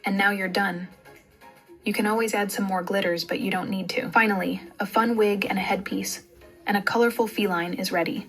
And now you're done. You can always add some more glitters, but you don't need to. Finally, a fun wig and a headpiece, and a colorful feline is ready.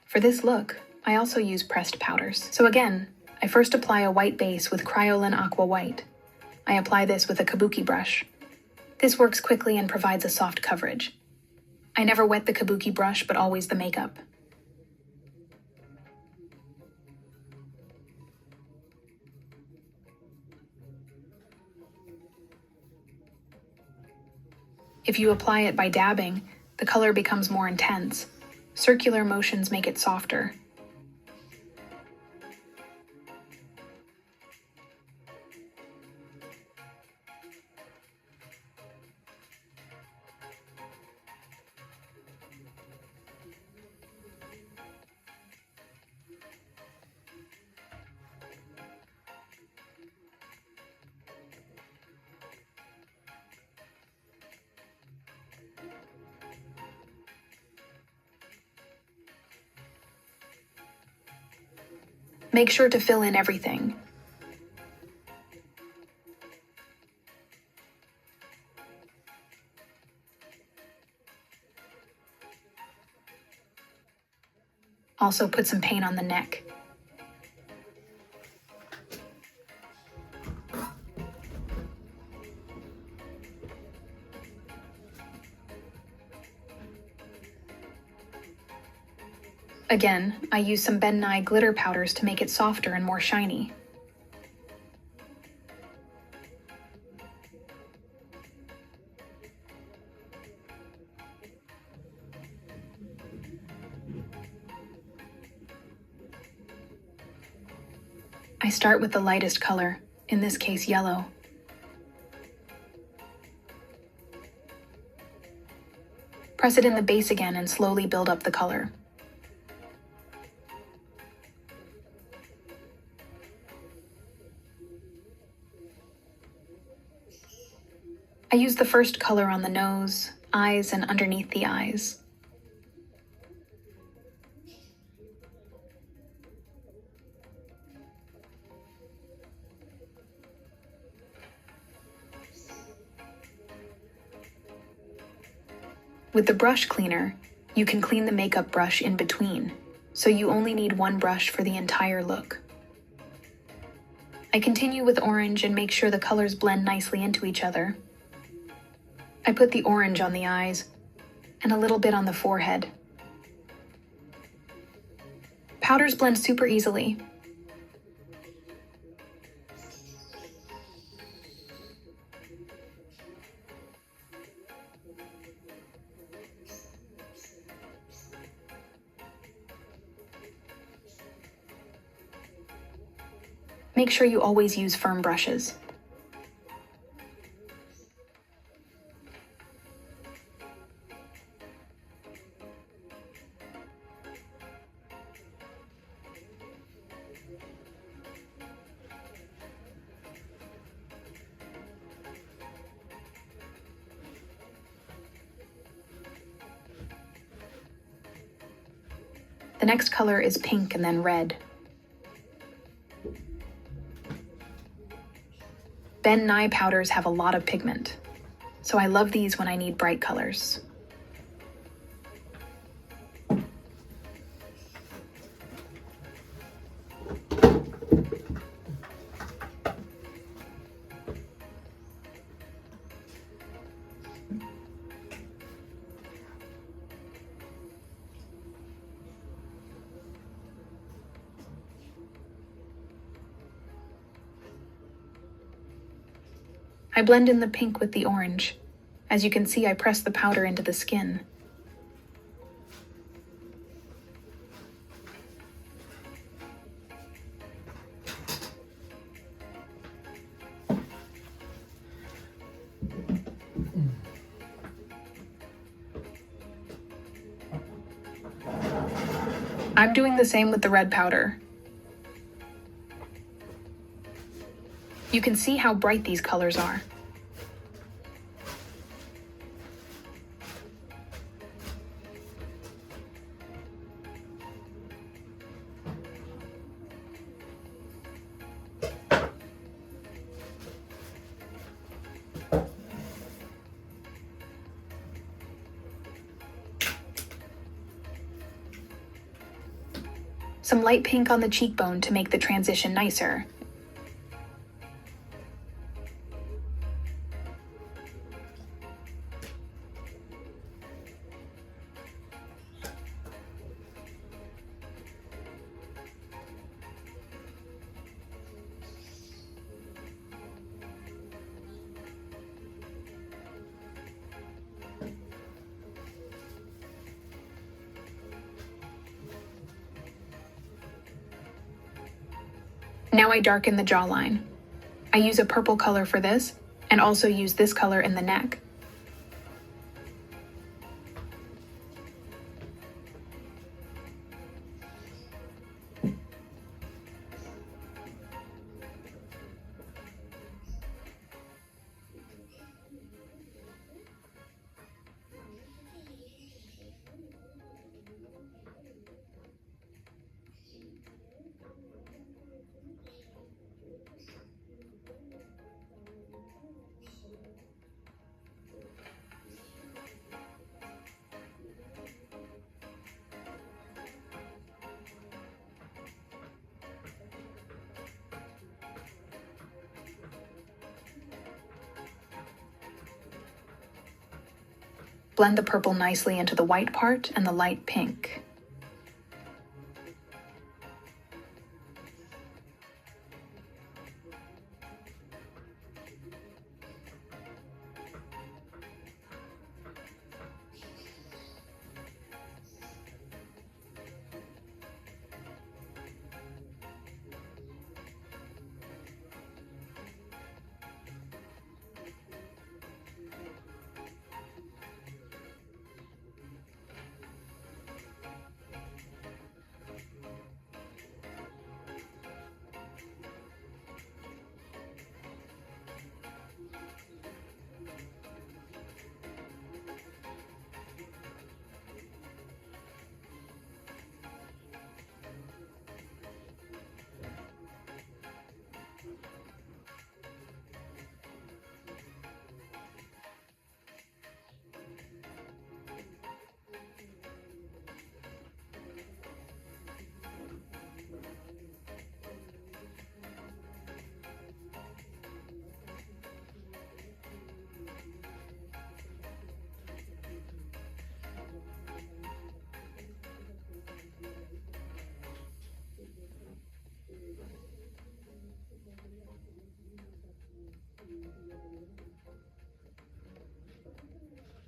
For this look, I also use pressed powders. So again, I first apply a white base with Kryolan Aqua White. I apply this with a kabuki brush. This works quickly and provides a soft coverage. I never wet the kabuki brush, but always the makeup. If you apply it by dabbing, the color becomes more intense. Circular motions make it softer. Make sure to fill in everything. Also put some paint on the neck. Again, I use some Ben Nye glitter powders to make it softer and more shiny. I start with the lightest color, in this case yellow. Press it in the base again and slowly build up the color. I use the first color on the nose, eyes, and underneath the eyes. With the brush cleaner, you can clean the makeup brush in between, so you only need one brush for the entire look. I continue with orange and make sure the colors blend nicely into each other. I put the orange on the eyes and a little bit on the forehead. Powders blend super easily. Make sure you always use firm brushes. The next color is pink and then red. Ben Nye powders have a lot of pigment, so I love these when I need bright colors. I blend in the pink with the orange. As you can see, I press the powder into the skin. I'm doing the same with the red powder. You can see how bright these colors are. Some light pink on the cheekbone to make the transition nicer. Now I darken the jawline. I use a purple color for this, and also use this color in the neck. Blend the purple nicely into the white part and the light pink.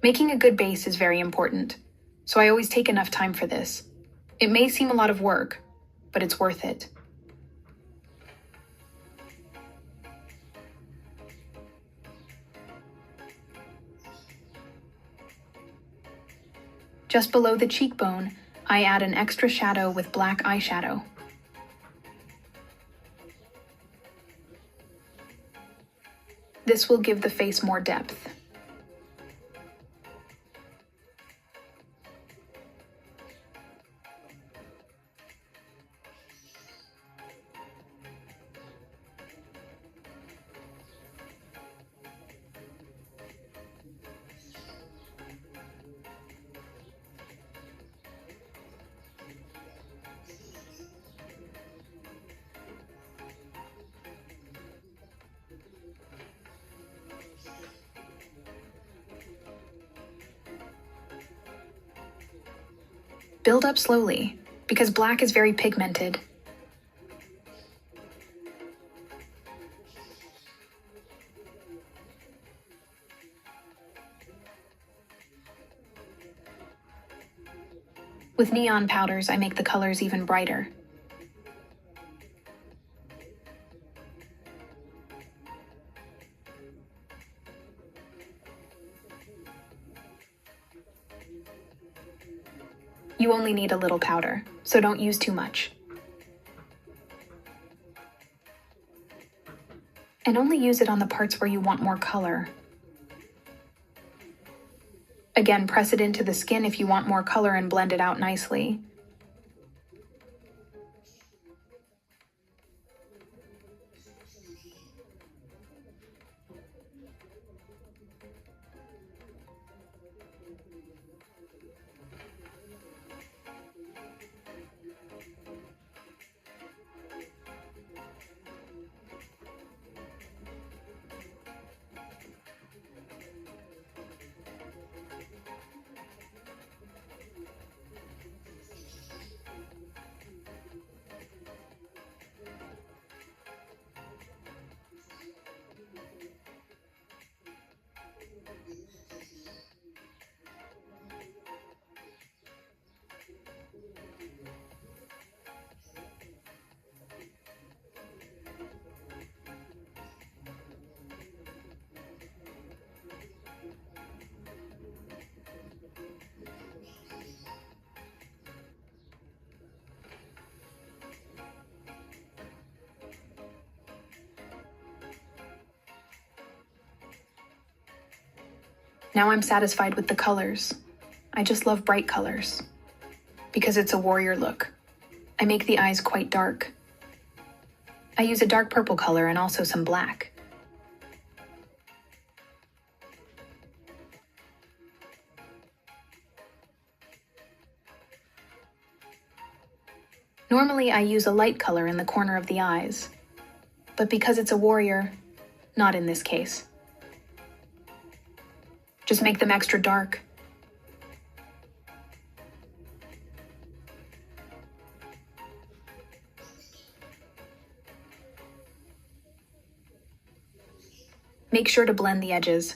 Making a good base is very important, so I always take enough time for this. It may seem a lot of work, but it's worth it. Just below the cheekbone, I add an extra shadow with black eyeshadow. This will give the face more depth. Build up slowly, because black is very pigmented. With neon powders, I make the colors even brighter. You only need a little powder, so don't use too much. and only use it on the parts where you want more color. Again, press it into the skin if you want more color and blend it out nicely. Now I'm satisfied with the colors. I just love bright colors. Because it's a warrior look, I make the eyes quite dark. I use a dark purple color and also some black. Normally I use a light color in the corner of the eyes, but because it's a warrior, not in this case. Just make them extra dark. Make sure to blend the edges.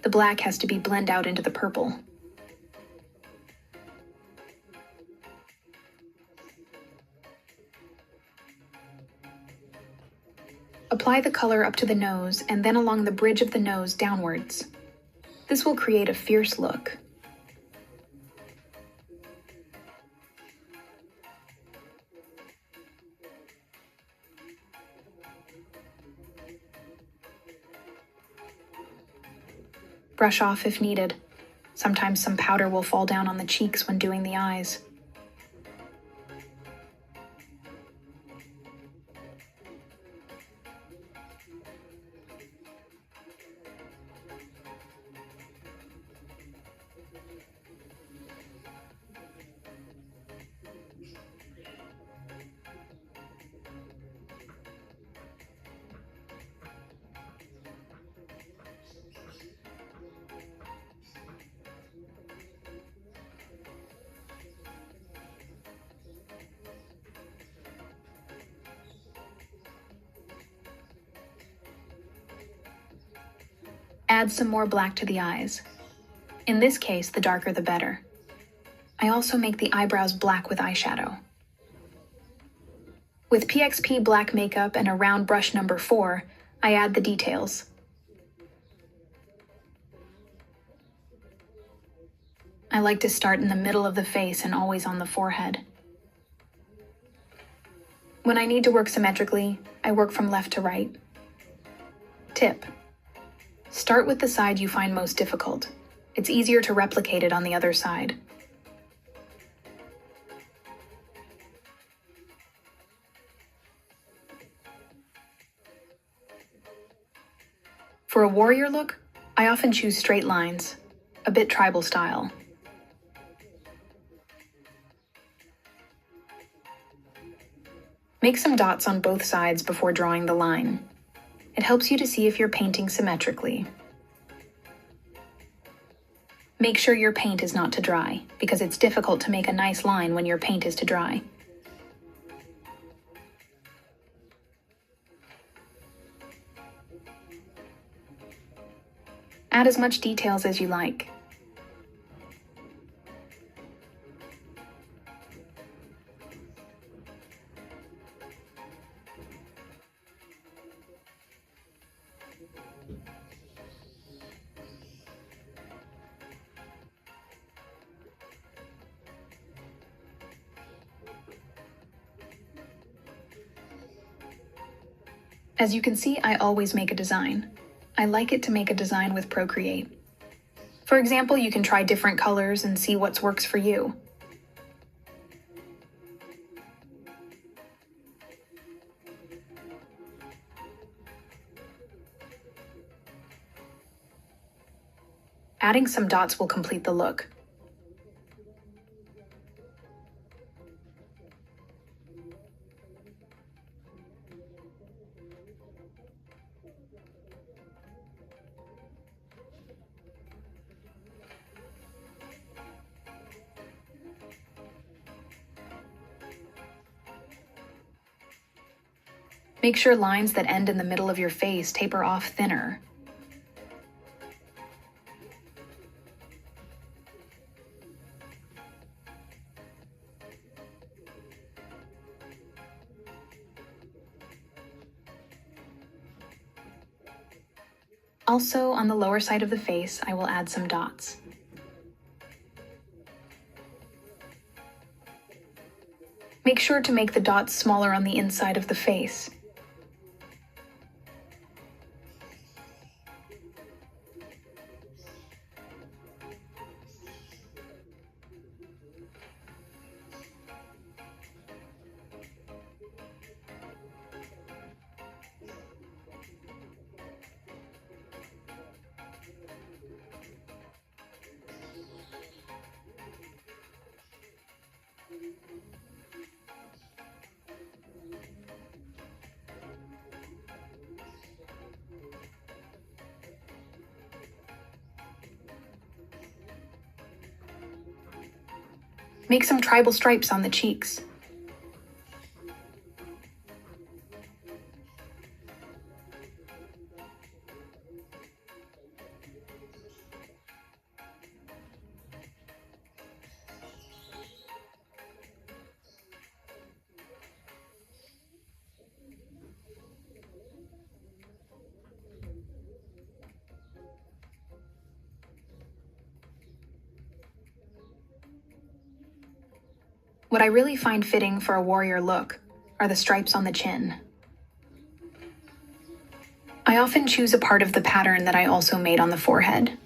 The black has to be blended out into the purple. Apply the color up to the nose and then along the bridge of the nose downwards. This will create a fierce look. Brush off if needed. Sometimes some powder will fall down on the cheeks when doing the eyes. Add some more black to the eyes. In this case, the darker the better. I also make the eyebrows black with eyeshadow. With PXP black makeup and a round brush number 4, I add the details. I like to start in the middle of the face and always on the forehead. When I need to work symmetrically, I work from left to right. Tip: start with the side you find most difficult. It's easier to replicate it on the other side. For a warrior look, I often choose straight lines, a bit tribal style. Make some dots on both sides before drawing the line. It helps you to see if you're painting symmetrically. Make sure your paint is not to dry, because it's difficult to make a nice line when your paint is to dry. Add as much details as you like. As you can see, I always make a design. I like it to make a design with Procreate. For example, you can try different colors and see what works for you. Adding some dots will complete the look. Make sure lines that end in the middle of your face taper off thinner. Also, on the lower side of the face, I will add some dots. Make sure to make the dots smaller on the inside of the face. Make some tribal stripes on the cheeks. What I really find fitting for a warrior look are the stripes on the chin. I often choose a part of the pattern that I also made on the forehead.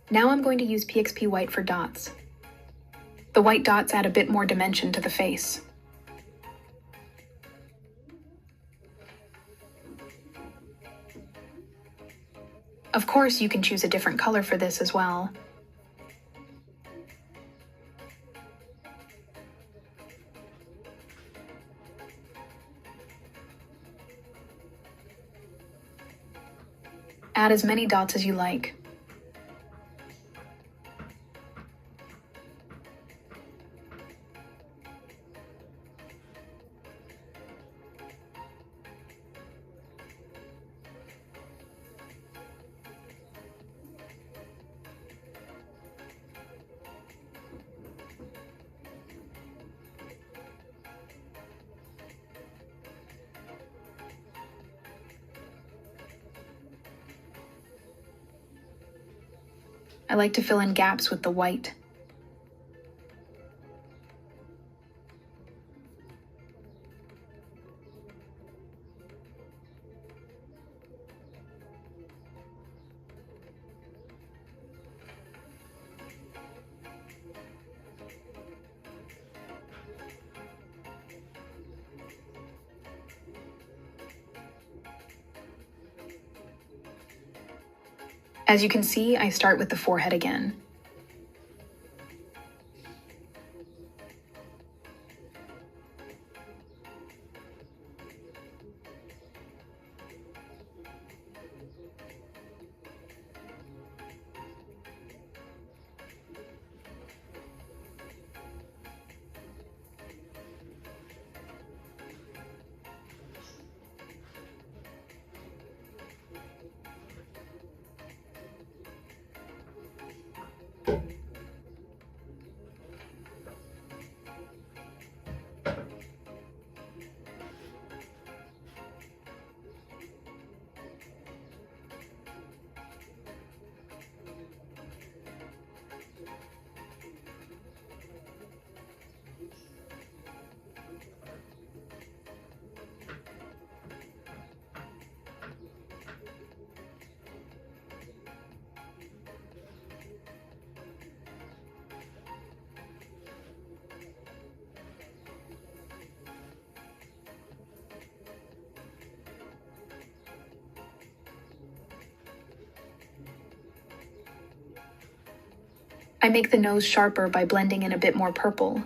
Now I'm going to use PXP white for dots. The white dots add a bit more dimension to the face. Of course, you can choose a different color for this as well. Add as many dots as you like. I like to fill in gaps with the white. As you can see, I start with the forehead again. I make the nose sharper by blending in a bit more purple.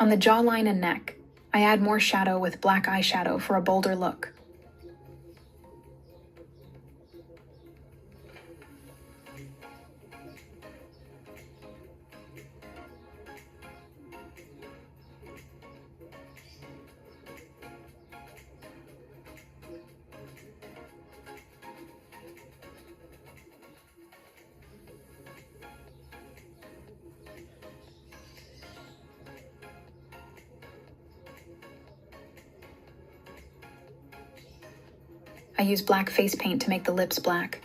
On the jawline and neck, I add more shadow with black eyeshadow for a bolder look. I use black face paint to make the lips black.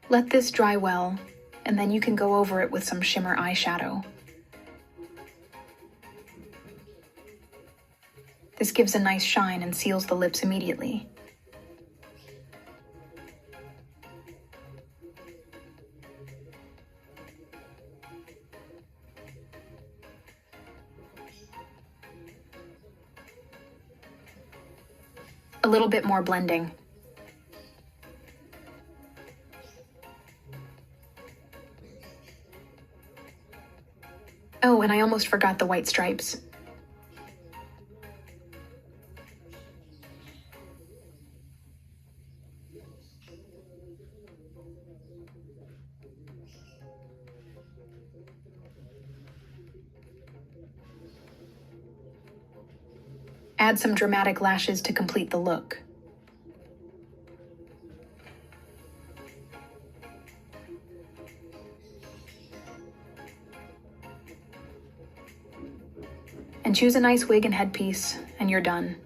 Let this dry well, and then you can go over it with some shimmer eyeshadow. This gives a nice shine and seals the lips immediately. A little bit more blending. Oh, and I almost forgot the white stripes. Add some dramatic lashes to complete the look. And choose a nice wig and headpiece, and you're done.